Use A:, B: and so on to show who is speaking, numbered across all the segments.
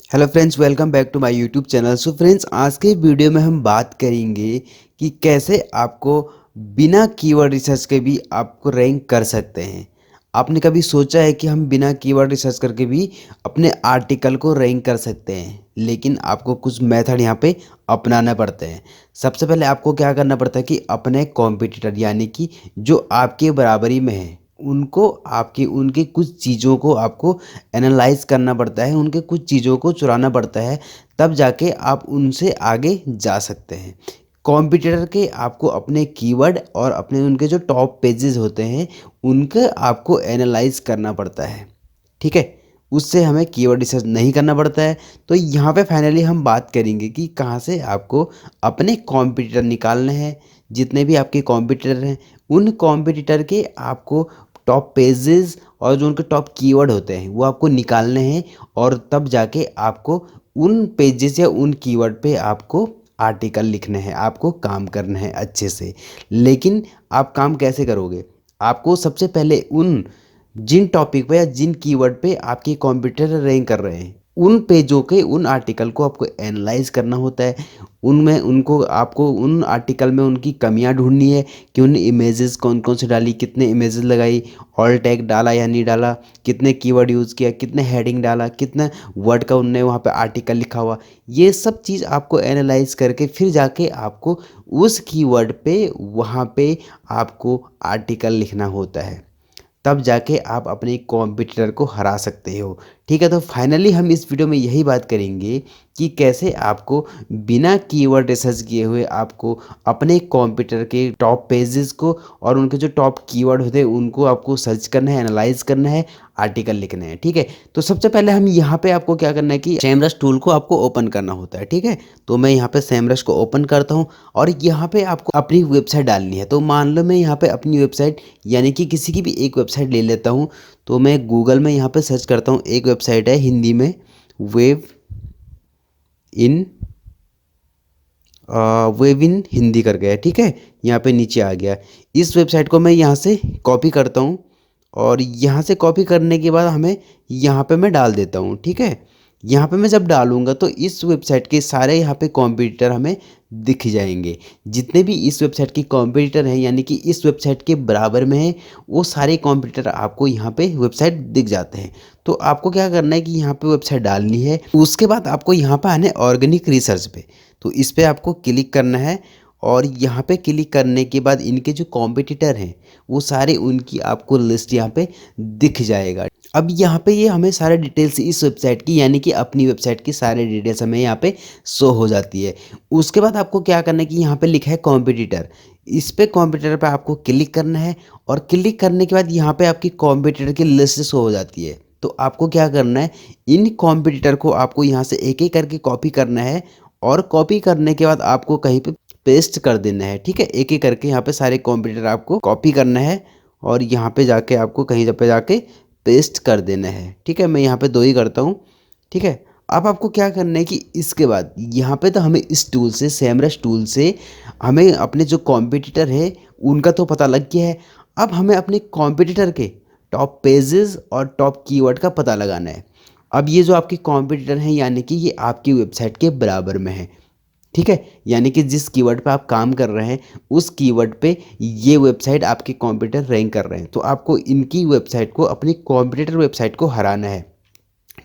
A: Hello friends, welcome back to my YouTube channel. So friends, आज के video में हम बात करेंगे कि कैसे आपको बिना कीवर्ड रिसर्च के भी आपको रैंक कर सकते हैं। आपने कभी सोचा है कि हम बिना कीवर्ड रिसर्च करके भी अपने आर्टिकल को रैंक कर सकते हैं, लेकिन आपको कुछ मेथड यहाँ पे अपनाना पड़ते हैं। सबसे पहले आपको क्या करना पड़ता है कि अपने कॉम्पिटिटर यानी कि जो आपके बराबरी में है उनको आपकी उनकी कुछ चीज़ों को आपको एनालाइज करना पड़ता है, उनके कुछ चीज़ों को चुराना पड़ता है, तब जाके आप उनसे आगे जा सकते हैं। कॉम्पिटिटर के आपको अपने कीवर्ड और अपने उनके जो टॉप पेजेस होते हैं उनके आपको एनालाइज करना पड़ता है। ठीक है, उससे हमें कीवर्ड रिसर्च नहीं करना पड़ता है। तो यहाँ पे फाइनली हम बात करेंगे कि कहाँ से आपको अपने कॉम्पिटिटर निकालने हैं। जितने भी आपके कॉम्पिटिटर हैं उन कॉम्पिटिटर के आपको टॉप पेजेस और जो उनके टॉप कीवर्ड होते हैं वो आपको निकालने हैं, और तब जाके आपको उन पेजेस या उन कीवर्ड पे आपको आर्टिकल लिखने हैं, आपको काम करना है अच्छे से। लेकिन आप काम कैसे करोगे? आपको सबसे पहले उन जिन टॉपिक पे या जिन कीवर्ड पे आपके कंप्यूटर रैंक कर रहे हैं उन पेजों के उन आर्टिकल को आपको एनालाइज करना होता है। उनमें उनको आपको उन आर्टिकल में उनकी कमियां ढूंढनी है कि उन इमेजेस कौन कौन से डाली, कितने इमेजेस लगाई, ऑल टैग डाला या नहीं डाला, कितने कीवर्ड यूज़ किया, कितने हेडिंग डाला, कितने वर्ड का उनने वहाँ पे आर्टिकल लिखा हुआ। ये सब चीज़ आपको एनालाइज करके फिर जाके आपको उस कीवर्ड पे वहाँ पे आपको आर्टिकल लिखना होता है, तब जाके आप अपने कॉम्पिटिटर को हरा सकते हो। ठीक है, तो फाइनली हम इस वीडियो में यही बात करेंगे कि कैसे आपको बिना कीवर्ड रिसर्च किए हुए आपको अपने कॉम्पिटिटर के टॉप पेजेस को और उनके जो टॉप कीवर्ड होते हैं उनको आपको सर्च करना है, एनालाइज करना है, आर्टिकल लिखने हैं। ठीक है, तो सबसे पहले हम यहाँ पे आपको क्या करना है कि सेमरश टूल को आपको ओपन करना होता है। ठीक है, तो मैं यहाँ पे सेमरश को ओपन करता हूँ और यहाँ पे आपको अपनी वेबसाइट डालनी है। तो मान लो मैं यहाँ पे अपनी वेबसाइट यानी कि किसी की भी एक वेबसाइट ले लेता हूँ। तो मैं गूगल में यहाँ पे सर्च करता हूँ, एक वेबसाइट है हिंदी में, वेब इन वेब इन हिंदी कर गया। ठीक है, यहाँ पे नीचे आ गया। इस वेबसाइट को मैं यहाँ से कॉपी करता हूँ और यहाँ से कॉपी करने के बाद हमें यहाँ पे मैं डाल देता हूँ। ठीक है, यहाँ पे मैं जब डालूंगा तो इस वेबसाइट के सारे यहाँ पे कॉम्पिटिटर हमें दिख जाएंगे। जितने भी इस वेबसाइट के कॉम्पिटिटर हैं यानी कि इस वेबसाइट के बराबर में है, वो सारे कॉम्पिटिटर आपको यहाँ पे वेबसाइट दिख जाते हैं। तो आपको क्या करना है कि यहाँ पे वेबसाइट डालनी है, उसके बाद आपको यहाँ पे आना है ऑर्गेनिक रिसर्च पे। तो इस पे आपको क्लिक करना है और यहाँ पे क्लिक करने के बाद इनके जो कॉम्पिटिटर हैं वो सारे उनकी आपको लिस्ट यहाँ पे दिख जाएगा। अब यहाँ पे ये हमें सारे डिटेल्स इस वेबसाइट की यानी कि अपनी वेबसाइट की सारे डिटेल्स हमें यहाँ पे शो हो जाती है। उसके बाद आपको क्या करना है कि यहाँ पे लिखा है कॉम्पिटिटर, इस पे कॉम्पिटिटर पे आपको क्लिक करना है और क्लिक करने के बाद यहाँ पे आपकी कॉम्पिटिटर की लिस्ट शो हो जाती है। तो आपको क्या करना है, इन कॉम्पिटिटर को आपको यहाँ से एक एक करके कॉपी करना है और कॉपी करने के बाद आपको कहीं पे पेस्ट कर देना है। ठीक है, एक एक करके यहाँ पे सारे कॉम्पिटिटर आपको कॉपी करना है और यहाँ पे जाके आपको कहीं पे जाके पेस्ट कर देना है। ठीक है, मैं यहाँ पे 2 ही करता हूँ। ठीक है, अब आपको क्या करना है कि इसके बाद यहाँ पे तो हमें इस टूल से, सेमरश टूल से हमें अपने जो कॉम्पिटिटर है उनका तो पता लग गया है। अब हमें अपने कॉम्पिटिटर के टॉप पेजेस और टॉप कीवर्ड का पता लगाना है। अब ये जो आपके कॉम्पिटिटर हैं यानी कि ये आपकी वेबसाइट के बराबर में है। ठीक है, यानी कि जिस कीवर्ड पे आप काम कर रहे हैं उस कीवर्ड पे ये वेबसाइट आपके कॉम्पिटिटर रैंक कर रहे हैं। तो आपको इनकी वेबसाइट को, अपनी कॉम्पिटिटर वेबसाइट को हराना है।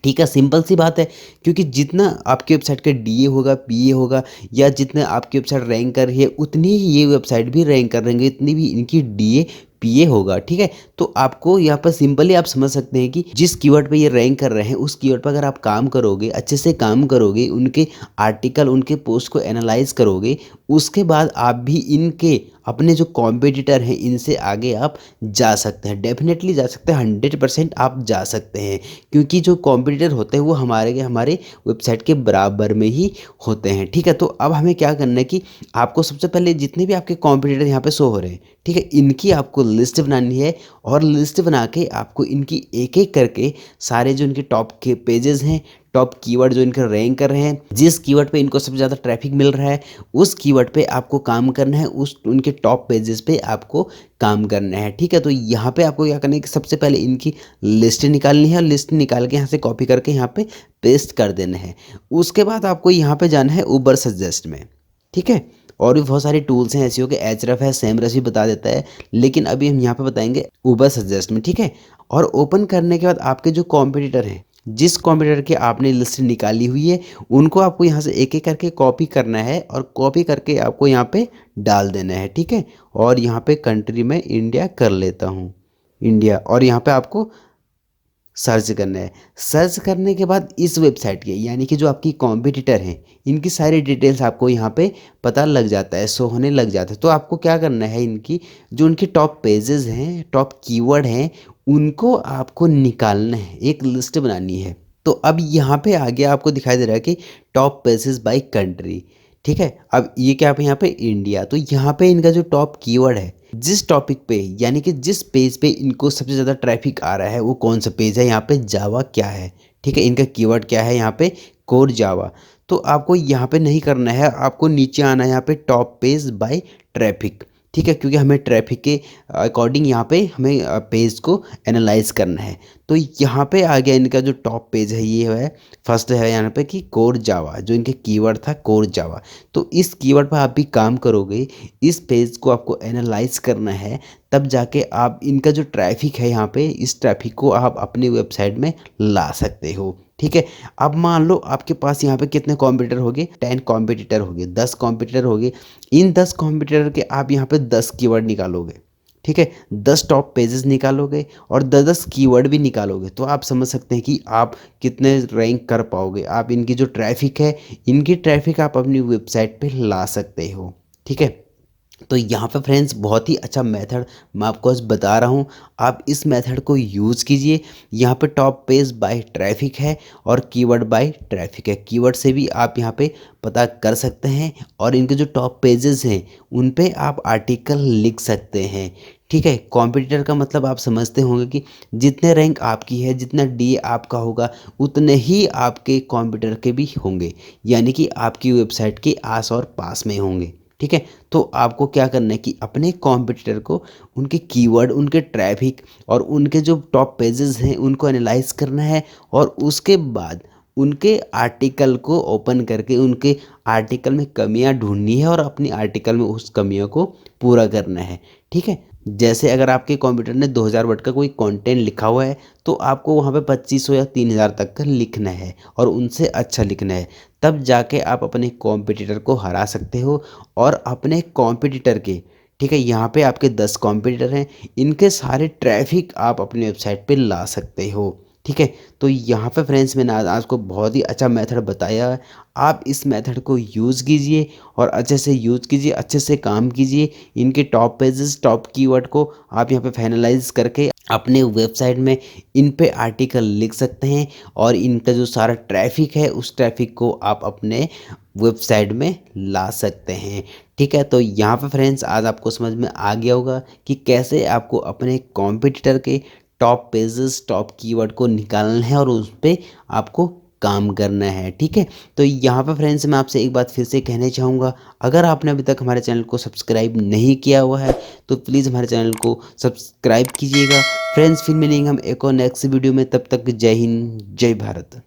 A: ठीक है, सिंपल सी बात है, क्योंकि जितना आपकी वेबसाइट का डीए होगा, पीए होगा, या जितना आपकी वेबसाइट रैंक कर रही है उतनी ही ये वेबसाइट भी रैंक कर रहेंगे, इतनी भी इनकी डीए पीए होगा। ठीक है, तो आपको यहाँ पर सिंपली आप समझ सकते हैं कि जिस कीवर्ड पे ये रैंक कर रहे हैं उस कीवर्ड पर अगर आप काम करोगे, अच्छे से काम करोगे, उनके आर्टिकल, उनके पोस्ट को एनालाइज करोगे, उसके बाद आप भी इनके अपने जो कॉम्पिटिटर हैं इनसे आगे आप जा सकते हैं, डेफिनेटली जा सकते हैं, 100% आप जा सकते हैं। क्योंकि जो कॉम्पिटिटर होते हैं वो हमारे वेबसाइट के बराबर में ही होते हैं। ठीक है, तो अब हमें क्या करना है कि आपको सबसे पहले जितने भी आपके कॉम्पिटिटर यहाँ पे शो हो रहे हैं, ठीक है, इनकी आपको लिस्ट बनानी है और लिस्ट बना के आपको इनकी एक एक करके सारे जो इनके टॉप के पेजेस हैं, टॉप कीवर्ड जो इनका रैंक कर रहे हैं, जिस कीवर्ड पे इनको सबसे ज़्यादा ट्रैफिक मिल रहा है उस कीवर्ड पे आपको काम करना है, उस उनके टॉप पेजेस पे आपको काम करना है। ठीक है, तो यहाँ पे आपको क्या करना है कि सबसे पहले इनकी लिस्ट निकालनी है और लिस्ट निकाल के यहाँ से कॉपी करके यहाँ पे पेस्ट कर देना है। उसके बाद आपको यहाँ पे जाना है उबर सजेस्ट में। ठीक है, और भी बहुत सारे टूल्स हैं एसईओ के, एचरफ है, सेमरस भी बता देता है, लेकिन अभी हम यहाँ पे बताएंगे उबर सजेस्ट में। ठीक है, और ओपन करने के बाद आपके जो कॉम्पिटिटर हैं, जिस कॉम्पिटिटर की आपने लिस्ट निकाली हुई है उनको आपको यहाँ से एक एक करके कॉपी करना है और कॉपी करके आपको यहाँ पे डाल देना है। ठीक है, और यहाँ पे कंट्री में इंडिया कर लेता हूँ, इंडिया, और यहाँ पे आपको सर्च करना है। सर्च करने के बाद इस वेबसाइट के यानी कि जो आपकी कॉम्पिटिटर हैं इनकी सारी डिटेल्स आपको यहाँ पे पता लग जाता है, शो होने लग जाता है। तो आपको क्या करना है, इनकी जो उनके टॉप पेजेस हैं, टॉप कीवर्ड हैं, उनको आपको निकालना है, एक लिस्ट बनानी है। तो अब यहाँ पे आगे आपको दिखाई दे रहा है कि टॉप पेजेस बाय कंट्री। ठीक है, अब ये क्या पे यहाँ पे इंडिया, तो यहाँ पे इनका जो टॉप कीवर्ड है, जिस टॉपिक पे यानी कि जिस पेज पे इनको सबसे ज़्यादा ट्रैफिक आ रहा है वो कौन सा पेज है, यहाँ पे जावा क्या है। ठीक है, इनका कीवर्ड क्या है, यहाँ पे कोर जावा। तो आपको यहाँ पे नहीं करना है, आपको नीचे आना है यहाँ पे टॉप पेज बाय ट्रैफिक। ठीक है, क्योंकि हमें ट्रैफिक के अकॉर्डिंग यहाँ पे हमें पेज को एनालाइज करना है। तो यहाँ पे आ गया इनका जो टॉप पेज है, ये है फर्स्ट है यहाँ पे कि कोर जावा, जो इनके कीवर्ड था कोर जावा। तो इस कीवर्ड पर आप भी काम करोगे, इस पेज को आपको एनालाइज करना है, तब जाके आप इनका जो ट्रैफिक है यहाँ पे, इस ट्रैफिक को आप अपनी वेबसाइट में ला सकते हो। ठीक है, अब मान लो आपके पास यहाँ पे कितने कॉम्पिटिटर हो गए, 10 कॉम्पिटिटर हो गए, 10 कॉम्पिटिटर हो गए। इन 10 कॉम्पिटिटर के आप यहाँ पे 10 कीवर्ड निकालोगे। ठीक है, 10 टॉप पेजेस निकालोगे और 10 कीवर्ड भी निकालोगे, तो आप समझ सकते हैं कि आप कितने रैंक कर पाओगे। आप इनकी जो ट्रैफिक है, इनकी ट्रैफिक आप अपनी वेबसाइट पे ला सकते हो। ठीक है, तो यहाँ पे फ्रेंड्स बहुत ही अच्छा मेथड मैं आपको आज बता रहा हूँ, आप इस मेथड को यूज़ कीजिए। यहाँ पे टॉप पेज बाय ट्रैफिक है और कीवर्ड बाय ट्रैफिक है, कीवर्ड से भी आप यहाँ पे पता कर सकते हैं और इनके जो टॉप पेजेस हैं उन पे आप आर्टिकल लिख सकते हैं। ठीक है, कॉम्पिटिटर का मतलब आप समझते होंगे कि जितने रैंक आपकी है, जितना डी आपका होगा, उतने ही आपके कॉम्पिटिटर के भी होंगे, यानी कि आपकी वेबसाइट के आस और पास में होंगे। ठीक है, तो आपको क्या करना है कि अपने कॉम्पिटिटर को, उनके कीवर्ड, उनके ट्रैफिक और उनके जो टॉप पेजेस हैं उनको एनालाइज करना है और उसके बाद उनके आर्टिकल को ओपन करके उनके आर्टिकल में कमियां ढूंढनी है और अपनी आर्टिकल में उस कमियों को पूरा करना है। ठीक है, जैसे अगर आपके कंप्यूटर ने 2000 वर्ड का कोई कंटेंट लिखा हुआ है तो आपको वहाँ पे 2500 या 3000 तक का लिखना है और उनसे अच्छा लिखना है, तब जाके आप अपने कॉम्पिटिटर को हरा सकते हो। और अपने कॉम्पिटिटर के, ठीक है, यहाँ पे आपके 10 कॉम्पिटिटर हैं, इनके सारे ट्रैफिक आप अपनी वेबसाइट पे ला सकते हो। ठीक है, तो यहाँ पे फ्रेंड्स मैंने आज आपको बहुत ही अच्छा मेथड बताया है, आप इस मेथड को यूज़ कीजिए और अच्छे से यूज़ कीजिए, अच्छे से काम कीजिए। इनके टॉप पेजेस, टॉप कीवर्ड को आप यहाँ पे फाइनलाइज करके अपने वेबसाइट में इन पे आर्टिकल लिख सकते हैं और इनका जो सारा ट्रैफिक है उस ट्रैफिक को आप अपने वेबसाइट में ला सकते हैं। ठीक है, तो यहाँ पे फ्रेंड्स आज आपको समझ में आ गया होगा कि कैसे आपको अपने कॉम्पिटिटर के टॉप पेजेस, टॉप कीवर्ड को निकालना है और उस पर आपको काम करना है। ठीक है, तो यहाँ पे फ्रेंड्स मैं आपसे एक बात फिर से कहना चाहूँगा, अगर आपने अभी तक हमारे चैनल को सब्सक्राइब नहीं किया हुआ है तो प्लीज़ हमारे चैनल को सब्सक्राइब कीजिएगा। फ्रेंड्स फिर मिलेंगे हम एक और नेक्स्ट वीडियो में, तब तक जय हिंद, जय भारत।